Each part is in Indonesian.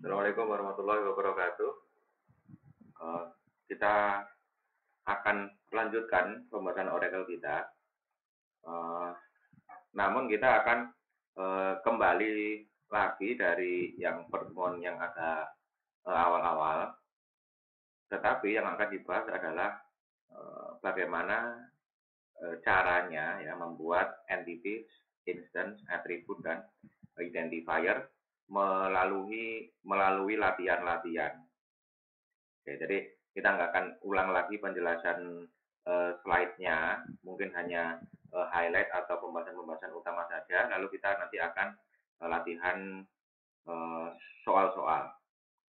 Assalamualaikum warahmatullahi wabarakatuh. Eh, kita akan melanjutkan pembahasan Oracle kita. Eh, namun kita akan kembali lagi dari yang pertemuan yang agak awal-awal. Tetapi yang akan dibahas adalah bagaimana caranya ya membuat entities, instance, atribut dan identifier melalui latihan-latihan. Oke, jadi kita nggak akan ulang lagi penjelasan slide-nya, mungkin hanya highlight atau pembahasan-pembahasan utama saja, lalu kita nanti akan latihan eh, soal-soal,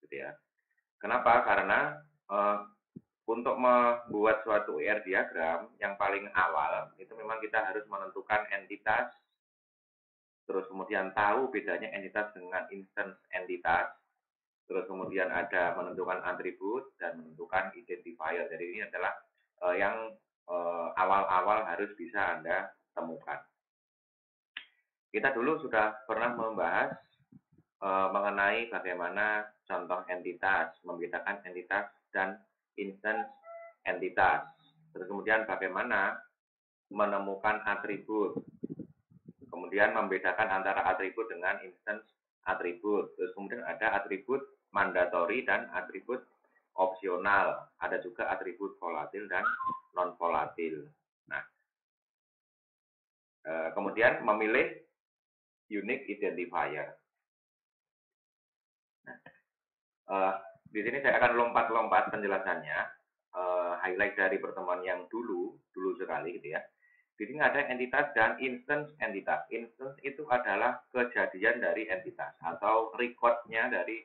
gitu ya. Kenapa? Karena untuk membuat suatu ER diagram yang paling awal itu memang kita harus menentukan entitas, terus kemudian tahu bedanya entitas dengan instance entitas, terus kemudian ada menentukan atribut dan menentukan identifier. Jadi ini adalah yang awal-awal harus bisa Anda temukan. Kita dulu sudah pernah membahas mengenai bagaimana contoh entitas, membedakan entitas dan instance entitas. Terus kemudian bagaimana menemukan atribut, kemudian membedakan antara atribut dengan instance atribut. Terus kemudian ada atribut mandatori dan atribut opsional. Ada juga atribut volatil dan non volatil. Nah, kemudian memilih unique identifier. Nah, di sini saya akan lompat-lompat penjelasannya, highlight dari pertemuan yang dulu sekali gitu ya. Di sini ada entitas dan instance entitas. Instance itu adalah kejadian dari entitas atau recordnya dari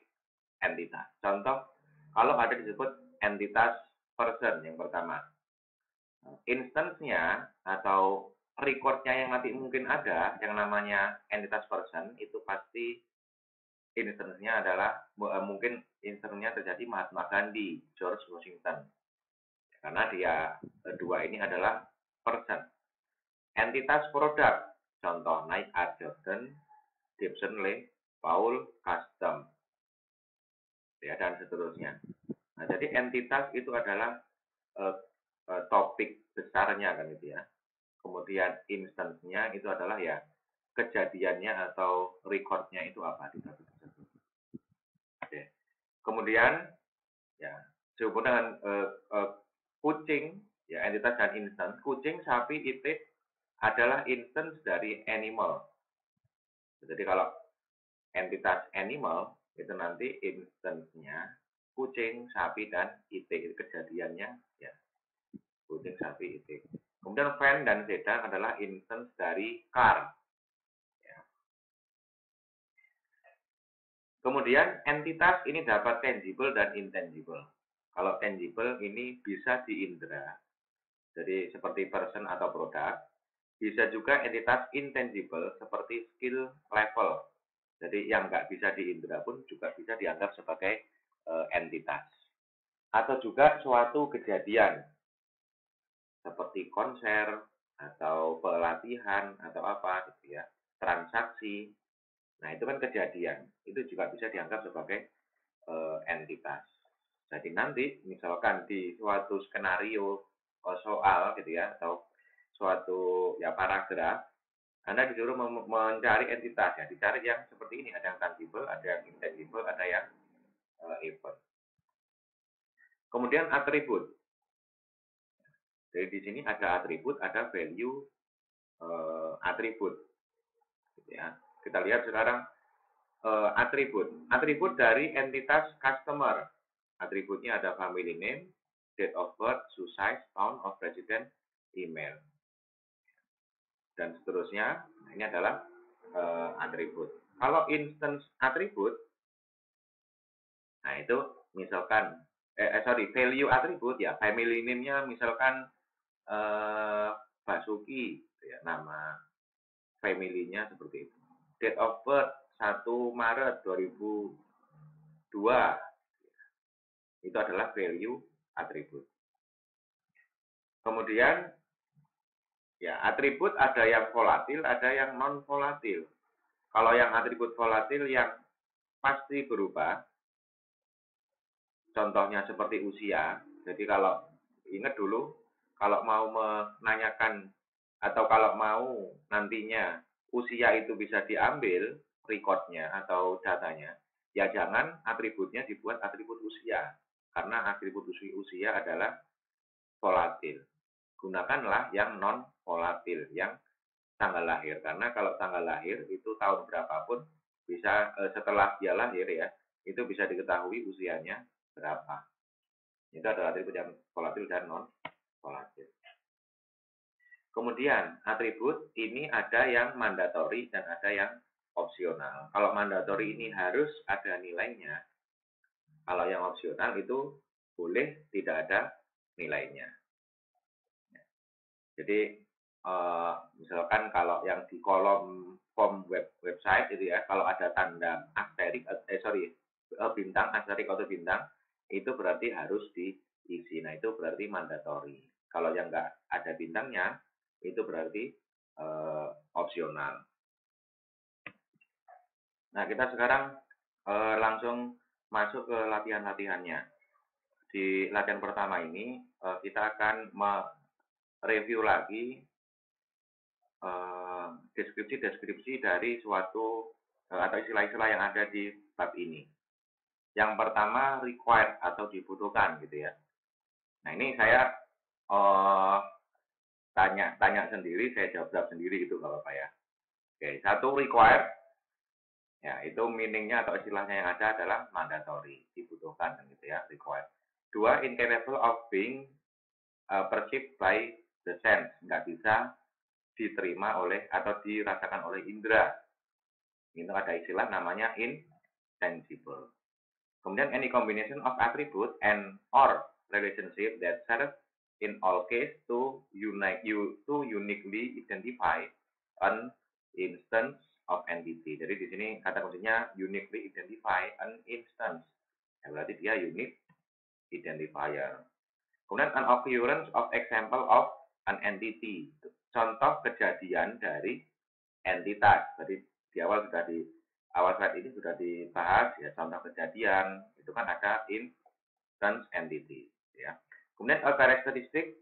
entitas. Contoh, kalau ada disebut entitas person yang pertama. Instance-nya atau recordnya yang nanti mungkin ada, yang namanya entitas person, itu pasti instance-nya adalah, mungkin instance-nya terjadi Mahatma Gandhi, George Washington. Karena dia dua ini adalah person. Entitas produk, contoh Nike, Art Jordan, Gibson, Lee, Paul, Custom, ya, dan seterusnya. Nah, jadi entitas itu adalah topik besarnya kan itu ya. Kemudian instance-nya itu adalah ya kejadiannya atau record-nya itu apa di topik tersebut. Oke. Kemudian ya sehubungan dengan kucing, ya entitas dan instance, kucing, sapi, itik adalah instance dari animal. Jadi kalau entitas animal itu nanti instance-nya kucing, sapi, dan itik. Kejadiannya ya kucing, sapi, itik. Kemudian van dan sedan adalah instance dari car. Ya. Kemudian entitas ini dapat tangible dan intangible. Kalau tangible ini bisa diindra, jadi seperti person atau produk. Bisa juga entitas intangible seperti skill level. Jadi yang nggak bisa diindra pun juga bisa dianggap sebagai entitas. Atau juga suatu kejadian seperti konser atau pelatihan atau apa gitu ya, transaksi. Nah itu kan kejadian, itu juga bisa dianggap sebagai entitas. Jadi nanti misalkan di suatu skenario soal gitu ya, atau suatu ya paragraf, Anda disuruh mencari entitas ya, dicari yang seperti ini, ada yang tangible, ada yang intangible, ada yang event. Kemudian atribut. Jadi di sini ada atribut, ada value atribut. Gitu ya. Kita lihat sekarang atribut. Atribut dari entitas customer. Atributnya ada family name, date of birth, shoe size, town of resident, email, dan seterusnya. Ini adalah atribut. Kalau instance atribut, nah itu misalkan value atribut ya, family name-nya misalkan Basuki, ya, nama family-nya seperti itu. Date of birth 1 Maret 2002, itu adalah value atribut. Kemudian ya atribut ada yang volatil, ada yang non volatil. Kalau yang atribut volatil yang pasti berubah, contohnya seperti usia. Jadi kalau ingat dulu, kalau mau menanyakan atau kalau mau nantinya usia itu bisa diambil recordnya atau datanya, ya jangan atributnya dibuat atribut usia. Karena atribut usia adalah volatil. Gunakanlah yang non volatil, yang tanggal lahir. Karena kalau tanggal lahir itu tahun berapapun bisa setelah dia lahir ya, itu bisa diketahui usianya berapa. Itu adalah atribut yang volatil dan non volatil. Kemudian atribut ini ada yang mandatori dan ada yang opsional. Kalau mandatori ini harus ada nilainya. Kalau yang opsional itu boleh tidak ada nilainya. Jadi misalkan kalau yang di kolom form website itu ya, kalau ada tanda asterik, bintang, asterik atau bintang, itu berarti harus diisi. Nah itu berarti mandatori. Kalau yang nggak ada bintangnya, itu berarti opsional. Nah kita sekarang langsung masuk ke latihan-latihannya. Di latihan pertama ini kita akan review lagi deskripsi-deskripsi dari suatu atau istilah-istilah yang ada di bab ini. Yang pertama required atau dibutuhkan gitu ya. Nah ini saya tanya sendiri, saya jawab sendiri gitu kalau apa ya. Oke, satu required, ya itu meaningnya atau istilahnya yang ada adalah mandatory, dibutuhkan gitu ya, required. Dua, incapable of being perceived by the sense, nggak bisa diterima oleh atau dirasakan oleh indera. Itu ada istilah namanya intangible. Kemudian any combination of attribute and or relationship that serve in all case to uniquely identify an instance of entity. Jadi di sini kata kuncinya uniquely identify an instance. Ya, berarti dia unique identifier. Kemudian an occurrence of example of an entity. Contoh kejadian dari entitas. Jadi di awal slide ini sudah dibahas ya, contoh kejadian itu kan ada instance entity ya. Kemudian a characteristic,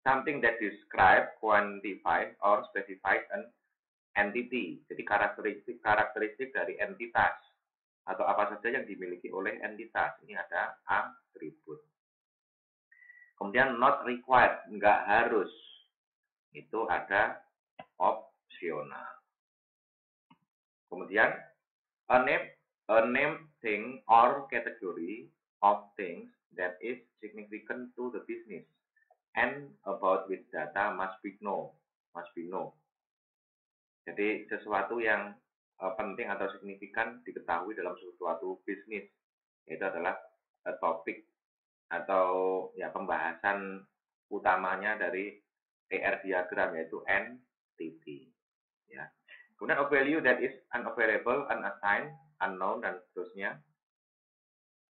something that describe, quantify or specify an entity. Jadi karakteristik dari entitas atau apa saja yang dimiliki oleh entitas. Ini ada atribut. Kemudian not required, nggak harus. Itu ada opsional. Kemudian a name thing or category of things that is significant to the business and about which data must be known. Jadi sesuatu yang penting atau signifikan diketahui dalam suatu bisnis. Itu adalah topik atau ya pembahasan utamanya dari ER diagram, yaitu entity ya. Kemudian a value that is unavailable, unassigned, unknown dan seterusnya.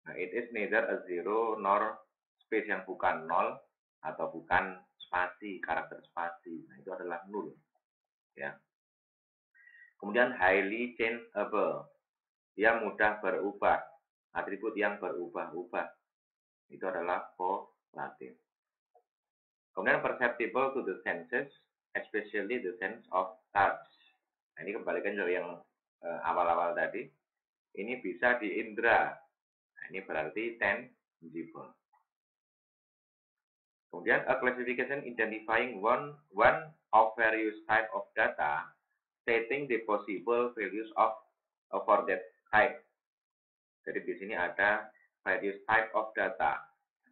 Nah, it is neither a zero nor space yang bukan nol atau bukan spasi, karakter spasi. Nah, itu adalah null ya. Kemudian highly changeable. Dia mudah berubah. Atribut yang berubah-ubah. Itu adalah volatil. Kemudian perceptible to the senses, especially the sense of touch. Nah, ini kembalikan dari yang awal-awal tadi. Ini bisa di indera. Nah, ini berarti tangible. Kemudian a classification identifying one of various type of data, stating the possible values of for that type. Jadi di sini ada various type of data,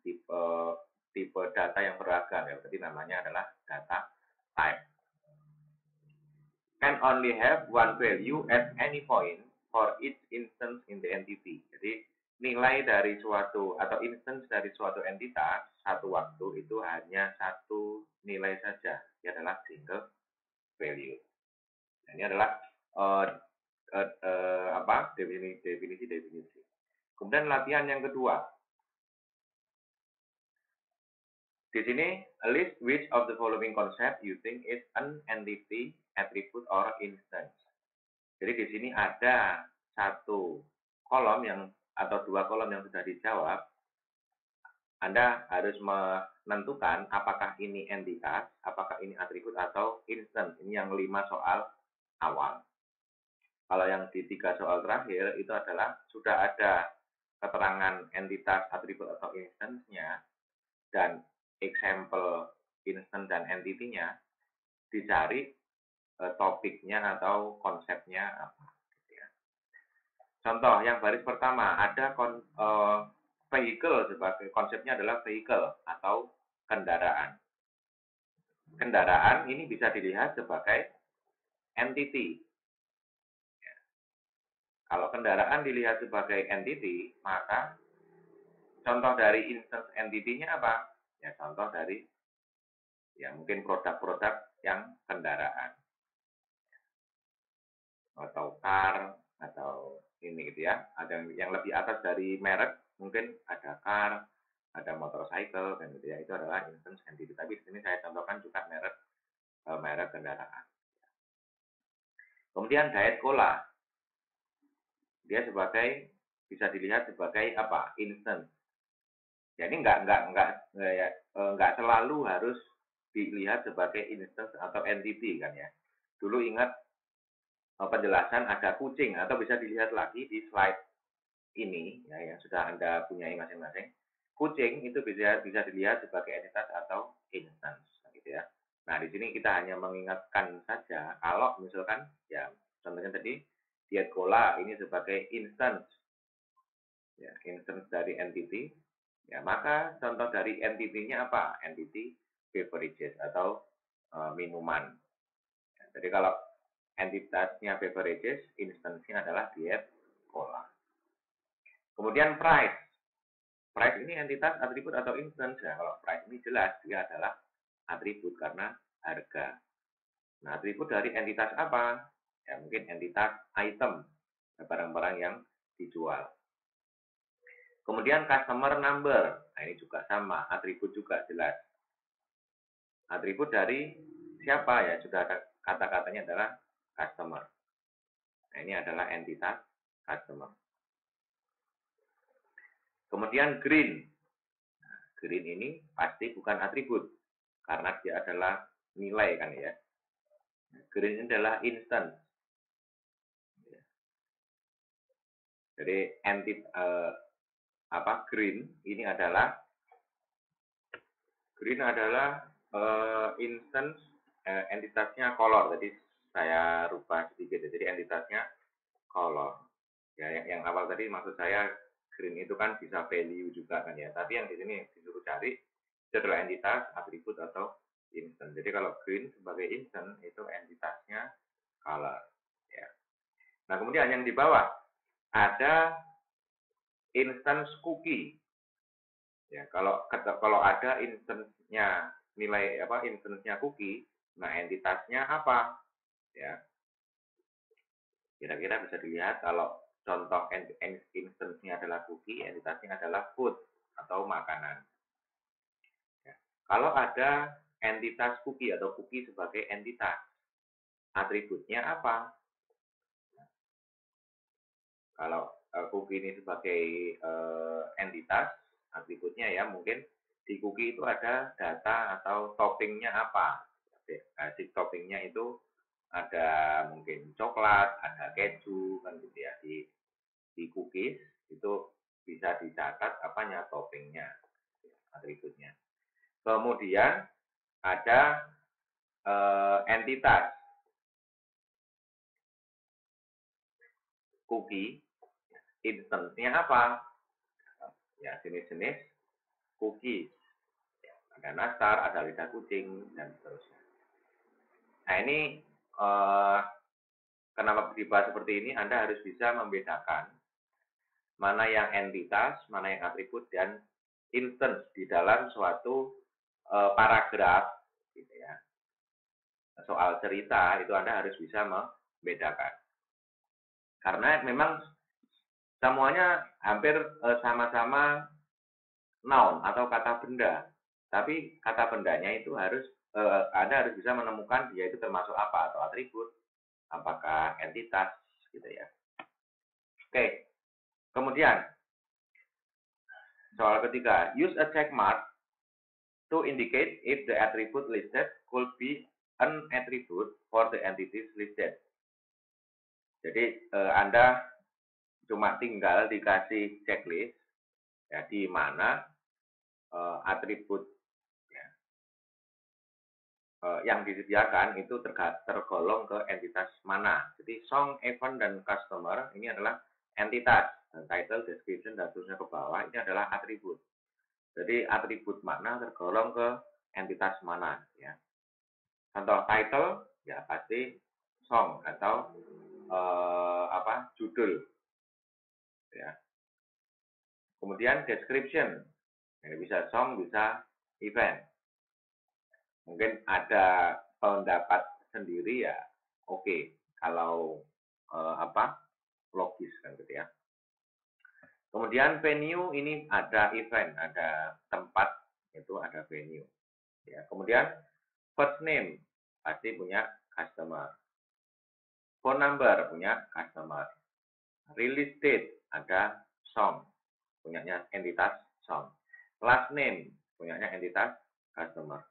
tipe data yang beragam ya, berarti namanya adalah data type. Can only have one value at any point for each instance in the entity. Jadi nilai dari suatu atau instance dari suatu entitas satu waktu itu hanya satu nilai saja, ini adalah single value. Nah, ini adalah definisi. Kemudian latihan yang kedua. Di sini, list which of the following concept you think is an entity, attribute, or instance. Jadi di sini ada satu kolom yang atau dua kolom yang sudah dijawab. Anda harus menentukan apakah ini entitas, apakah ini atribut atau instance. Ini yang 5 soal awal. Kalau yang di 3 soal terakhir itu adalah sudah ada keterangan entitas, atribut atau instance-nya dan example instance dan entity-nya, dicari topiknya atau konsepnya apa. Contoh yang baris pertama ada vehicle, sebagai konsepnya adalah vehicle atau kendaraan. Kendaraan ini bisa dilihat sebagai entity. Kalau kendaraan dilihat sebagai entity, maka contoh dari instance entity-nya apa? Ya contoh dari ya mungkin produk-produk yang kendaraan atau car atau ini gitu ya. Ada yang lebih atas dari merek, mungkin ada car, ada motorcycle kan gitu ya. Itu adalah instance entity. Tapi di sini saya contohkan juga merek kendaraan. Kemudian diet cola, dia bisa dilihat sebagai apa? Instance. Jadi nggak selalu harus dilihat sebagai instance atau entity kan ya. Dulu ingat penjelasan ada kucing, atau bisa dilihat lagi di slide ini ya yang sudah Anda punyai masing-masing. Kucing itu bisa dilihat sebagai entitas atau instance gitu ya. Nah, di sini kita hanya mengingatkan saja kalau misalkan ya contohnya tadi diet cola ini sebagai instance ya, instance dari entity. Ya, maka contoh dari entity-nya apa? Entity beverages atau minuman. Ya, jadi kalau entitasnya beverages, instance-nya adalah diet cola. Kemudian price. Price ini entitas, atribut atau instance. Ya, kalau price ini jelas dia adalah atribut karena harga. Nah, atribut dari entitas apa? Ya, mungkin entitas item, barang-barang yang dijual. Kemudian customer number. Nah, ini juga sama, atribut juga jelas. Atribut dari siapa ya? Sudah ada kata-katanya adalah customer. Nah, ini adalah entitas customer. Kemudian green. Nah, green ini pasti bukan atribut karena dia adalah nilai kan ya. Green ini adalah instance. Jadi green ini adalah instance entitasnya color. Jadi saya rubah sedikit. Jadi entitasnya color. Ya, yang awal tadi maksud saya green itu kan bisa value juga kan ya. Tapi yang di sini disuruh cari itu adalah entitas, atribut atau instance. Jadi kalau green sebagai instance itu entitasnya color. Ya. Nah kemudian yang di bawah ada instance cookie. Ya kalau ada instance-nya nilai instance-nya cookie, nah entitasnya apa? Ya kira-kira bisa dilihat kalau contoh instance-nya adalah cookie, entitasnya adalah food atau makanan. Ya. Kalau ada entitas cookie atau cookie sebagai entitas, atributnya apa? Kalau cookie ini sebagai entitas, atributnya ya mungkin di cookie itu ada data atau toppingnya apa. Di toppingnya itu ada mungkin coklat, ada keju, kan gitu ya. Di cookies itu bisa dicatat apanya toppingnya, atributnya. Kemudian ada entitas cookie, instance-nya apa? Ya jenis-jenis cookies. Ada nastar, ada lidah kucing, dan seterusnya. Nah ini eh, kenapa dibahas seperti ini? Anda harus bisa membedakan mana yang entitas, mana yang atribut, dan instance di dalam suatu paragraf, gitu ya. Soal cerita itu Anda harus bisa membedakan. Karena memang semuanya hampir sama-sama noun atau kata benda. Tapi kata bendanya itu Anda harus bisa menemukan dia itu termasuk apa, atau atribut, apakah entitas gitu ya. Oke. Kemudian Soal ketiga, use a check mark to indicate if the attribute listed could be an attribute for the entities listed. Jadi Anda cuma tinggal dikasih checklist ya, di mana atribut ya, yang disediakan itu tergolong ke entitas mana. Jadi song, event, dan customer ini adalah entitas. Dan title, description, dan terusnya ke bawah ini adalah atribut. Jadi atribut makna tergolong ke entitas mana ya. Contoh title ya pasti song atau judul ya. Kemudian description ini bisa song, bisa event. Mungkin ada pendapat sendiri ya oke. Kalau logis kan gitu ya. Kemudian venue ini ada event, ada tempat, itu ada venue. Ya, kemudian first name pasti punya customer. Phone number punya customer. Release date ada song, punyanya entitas song. Last name punyanya entitas customer.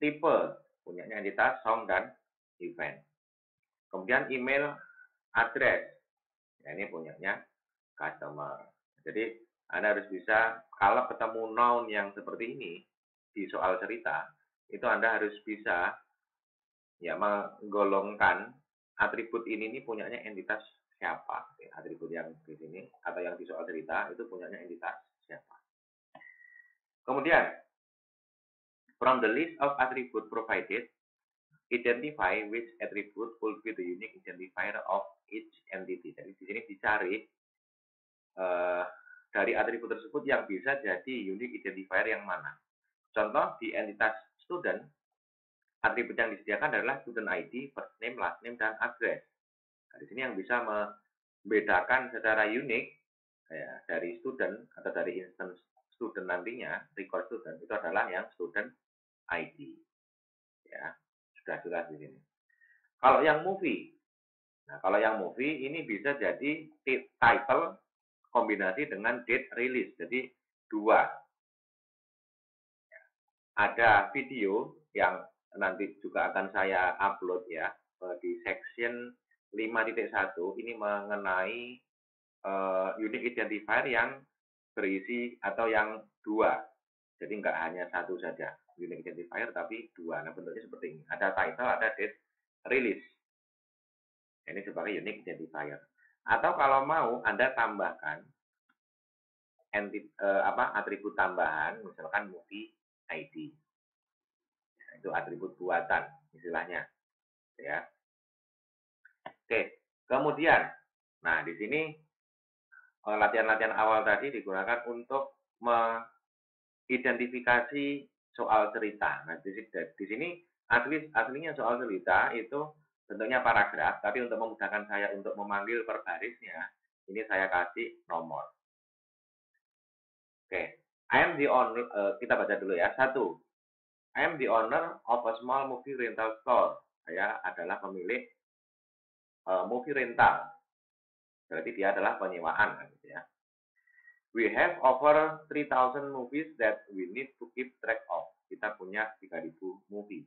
Tipe punyanya entitas song dan event. Kemudian email address, ya ini punyanya customer. Jadi Anda harus bisa, kalau ketemu noun yang seperti ini di soal cerita, itu Anda harus bisa ya menggolongkan atribut ini punyanya entitas siapa. Atribut yang di sini atau yang di soal cerita itu punyanya entitas siapa. Kemudian from the list of attribute provided, identify which attribute will be the unique identifier of each entity. Jadi di sini dicari dari atribut tersebut yang bisa jadi unique identifier yang mana. Contoh di entitas student, atribut yang disediakan adalah student ID, first name, last name, dan address. Nah, di sini yang bisa membedakan secara unik ya, dari student atau dari instance student nantinya, record student itu adalah yang student ID. Ya, sudah jelas di sini. Kalau yang movie, ini bisa jadi title kombinasi dengan date release. Jadi dua. Ada video yang nanti juga akan saya upload ya di section 5.1 ini mengenai unique identifier yang berisi atau yang dua. Jadi nggak hanya satu saja unique identifier tapi dua. Nah bentuknya seperti ini. Ada title, ada date release. Ini sebagai unique identifier. Atau kalau mau Anda tambahkan atribut tambahan, misalkan movie ID. Itu atribut buatan istilahnya. Ya. Oke, kemudian nah di sini latihan-latihan awal tadi digunakan untuk mengidentifikasi soal cerita. Nah, di sini aslinya soal cerita itu bentuknya paragraf, tapi untuk memudahkan saya untuk memanggil per barisnya, ini saya kasih nomor. Oke, I am the owner, kita baca dulu ya. 1. I am the owner of a small movie rental store. Saya adalah pemilik movie rental. Berarti dia adalah penyewaan kan gitu ya. We have over 3,000 movies that we need to keep track of. Kita punya 3.000 movie.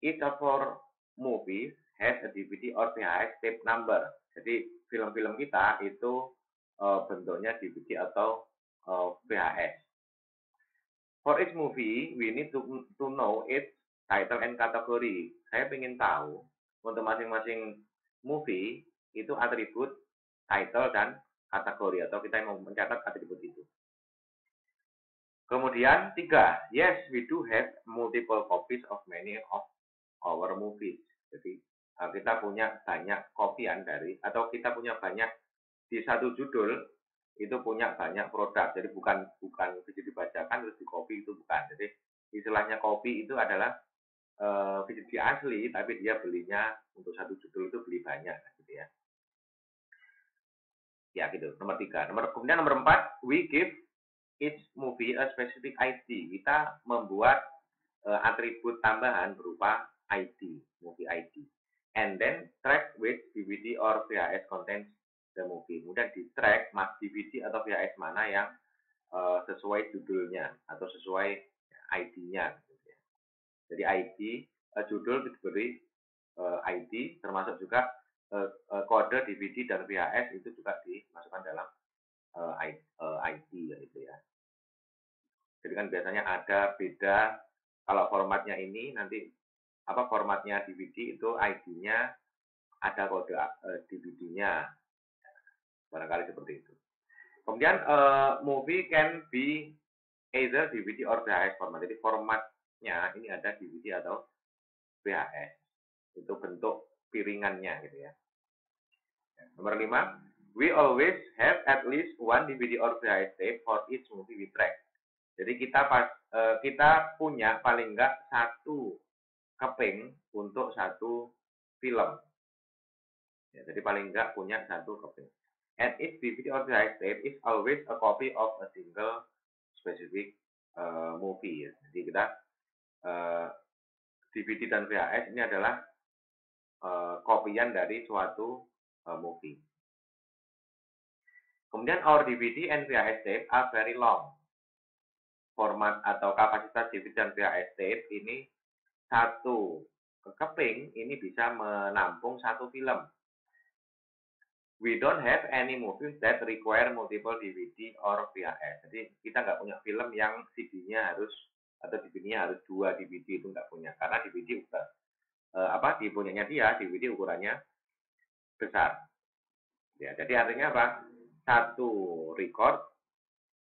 Each of our movies has a DVD or VHS tape number. Jadi film-film kita itu bentuknya DVD atau VHS. For each movie, we need to know its title and category. Saya ingin tahu untuk masing-masing movie itu atribut title dan kategori atau kita mau mencatat atribut itu. Kemudian 3, yes, we do have multiple copies of many of our movies. Jadi kita punya banyak kopian dari atau kita punya banyak di satu judul itu punya banyak produk. Jadi bukan bisa dibacakan terus di copy, itu bukan. Jadi istilahnya copy itu adalah VCD asli tapi dia belinya untuk satu judul itu beli banyak gitu ya. Ya gitu. Nomor 3. Kemudian nomor 4, we give each movie a specific ID. Kita membuat atribut tambahan berupa ID, movie ID. And then track which DVD or VHS contains the movie. Kemudian di track DVD atau VHS mana yang sesuai judulnya atau sesuai ID-nya. Jadi ID judul diberi ID, termasuk juga kode DVD dan VHS itu juga dimasukkan dalam ID gitu ya. Jadi kan biasanya ada beda kalau formatnya ini nanti formatnya DVD itu ID-nya ada kode DVD-nya, barangkali seperti itu. Kemudian movie can be either DVD or VHS format. Jadi formatnya ini ada DVD atau VHS. Itu bentuk piringannya gitu ya. Nomor 5, we always have at least one DVD or VHS tape for each movie we track. Jadi kita punya paling enggak satu keping untuk satu film. Ya, jadi paling enggak punya satu keping. And each DVD or VHS tape is always a copy of a single specific movie. Ya. Jadi kita DVD dan VHS ini adalah kopian dari suatu movie. Kemudian our DVD and VHS tape are very long. Format atau kapasitas DVD dan VHS tape ini satu keping ini bisa menampung satu film. We don't have any movies that require multiple DVD or VHS. Jadi kita nggak punya film yang CD-nya harus atau DVD-nya harus 2 DVD, itu nggak punya. Karena DVD di punyanya dia DVD ukurannya besar. Ya, jadi artinya apa? Satu record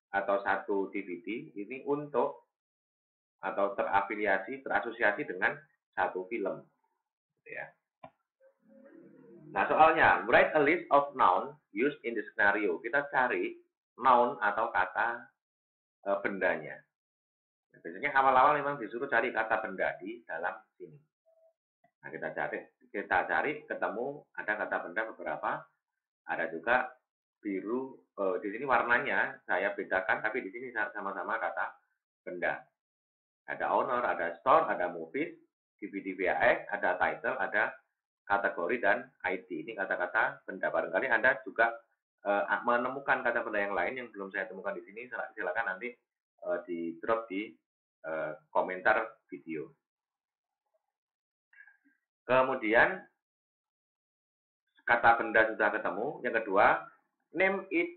atau satu DVD ini untuk atau terasosiasi dengan satu film. Gitu ya. Nah, soalnya, write a list of noun used in the scenario. Kita cari noun atau kata bendanya. Nah, biasanya awal-awal memang disuruh cari kata benda di dalam sini. Nah, kita cari, ketemu ada kata benda beberapa, ada juga biru. Di sini warnanya saya bedakan, tapi di sini sama-sama kata benda. Ada owner, ada store, ada movies, DVD VHS, ada title, ada kategori dan ID. Ini kata-kata benda. Barangkali Anda juga menemukan kata benda yang lain yang belum saya temukan di sini. Silakan nanti di drop di komentar video. Kemudian kata benda sudah ketemu. Yang kedua, name each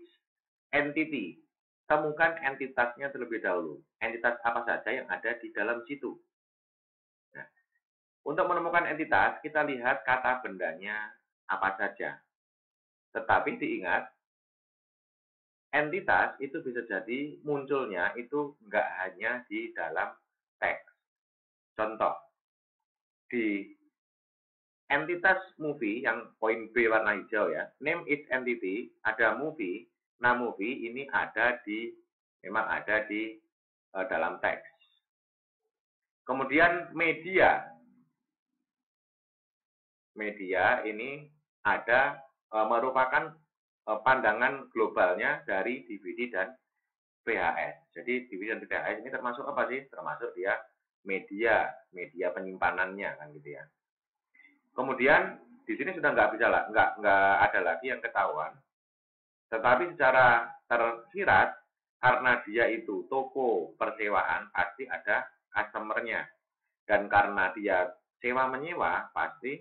entity. Temukan entitasnya terlebih dahulu. Entitas apa saja yang ada di dalam situ. Nah, untuk menemukan entitas, kita lihat kata bendanya apa saja. Tetapi diingat, entitas itu bisa jadi munculnya itu nggak hanya di dalam teks. Contoh, di entitas movie yang poin B warna hijau ya, name each entity, ada movie. Nah, movie ini memang ada di dalam teks. Kemudian media. Media ini merupakan pandangan globalnya dari DVD dan VHS. Jadi DVD dan VHS ini termasuk apa sih? Termasuk dia media penyimpanannya kan gitu ya. Kemudian di sini sudah nggak ada lagi yang ketahuan. Tetapi secara tersirat karena dia itu toko persewaan pasti ada customer-nya. Dan karena dia sewa menyewa pasti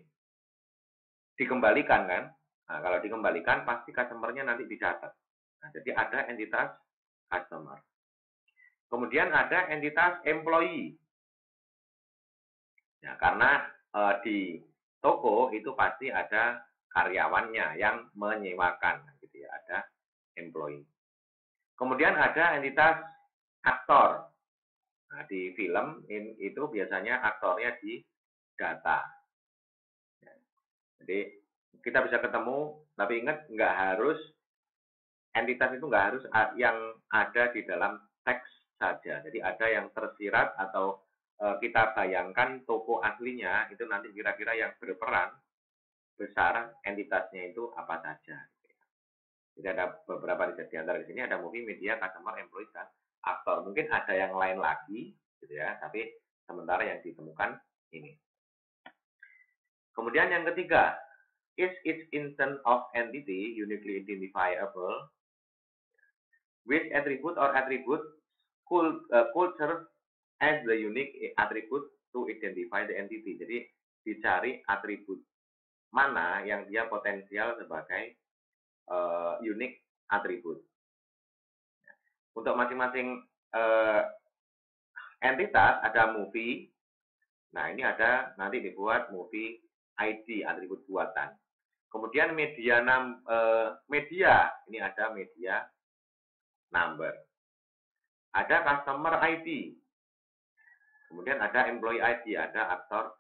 dikembalikan kan. Nah, kalau dikembalikan pasti customer-nya nanti dicatat. Nah, jadi ada entitas customer. Kemudian ada entitas employee. Ya, karena di toko itu pasti ada karyawannya yang menyewakan gitu ya, ada employee. Kemudian ada entitas aktor. Nah, di film itu biasanya aktornya di data. Ya, jadi kita bisa ketemu, tapi ingat nggak harus entitas itu nggak harus yang ada di dalam teks saja. Jadi ada yang tersirat atau kita bayangkan toko aslinya itu nanti kira-kira yang berperan besar entitasnya itu apa saja. Jadi ada beberapa di antara di sini ada movie, media, customer, employee, dan aktor. Mungkin ada yang lain lagi, gitu ya. Tapi sementara yang ditemukan ini. Kemudian yang ketiga, is each instance of entity uniquely identifiable? Which attribute or attribute could serve as the unique attribute to identify the entity? Jadi dicari atribut mana yang dia potensial sebagai unique attribute. Untuk masing-masing entitas ada movie. Nah, ini ada nanti dibuat movie ID, atribut buatan. Kemudian media ini ada media number. Ada customer ID. Kemudian ada employee ID, ada aktor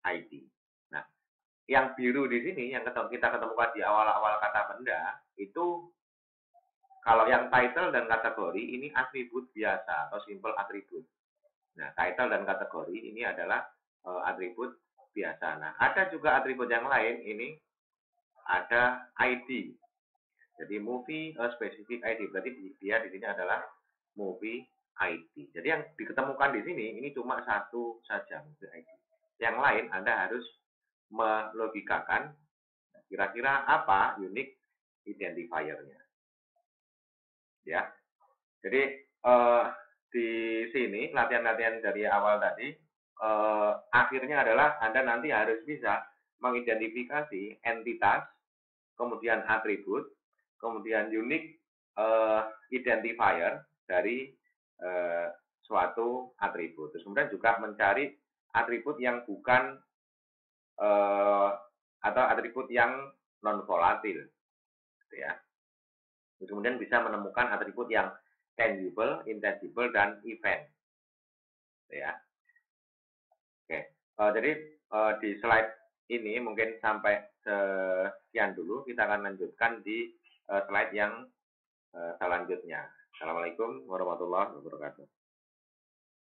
ID. Nah, yang biru di sini yang kita ketemukan di awal-awal kata benda itu kalau yang title dan kategori ini atribut biasa atau simple atribut. Nah, title dan kategori ini adalah atribut biasa. Nah, ada juga atribut yang lain ini ada ID. Jadi movie specific ID berarti dia di sini adalah movie ID. Jadi yang diketemukan di sini ini cuma satu saja movie ID. Yang lain Anda harus melogikakan kira-kira apa unique identifier-nya. Ya. Jadi di sini latihan-latihan dari awal tadi akhirnya adalah Anda nanti harus bisa mengidentifikasi entitas, kemudian atribut, kemudian unique identifier dari suatu atribut. Terus kemudian juga mencari atribut yang bukan atau atribut yang non volatil, gitu ya. Terus kemudian bisa menemukan atribut yang tangible, intangible, dan event, gitu ya. Oke, jadi di slide ini mungkin sampai sekian dulu. Kita akan lanjutkan di slide yang selanjutnya. Assalamualaikum warahmatullahi wabarakatuh.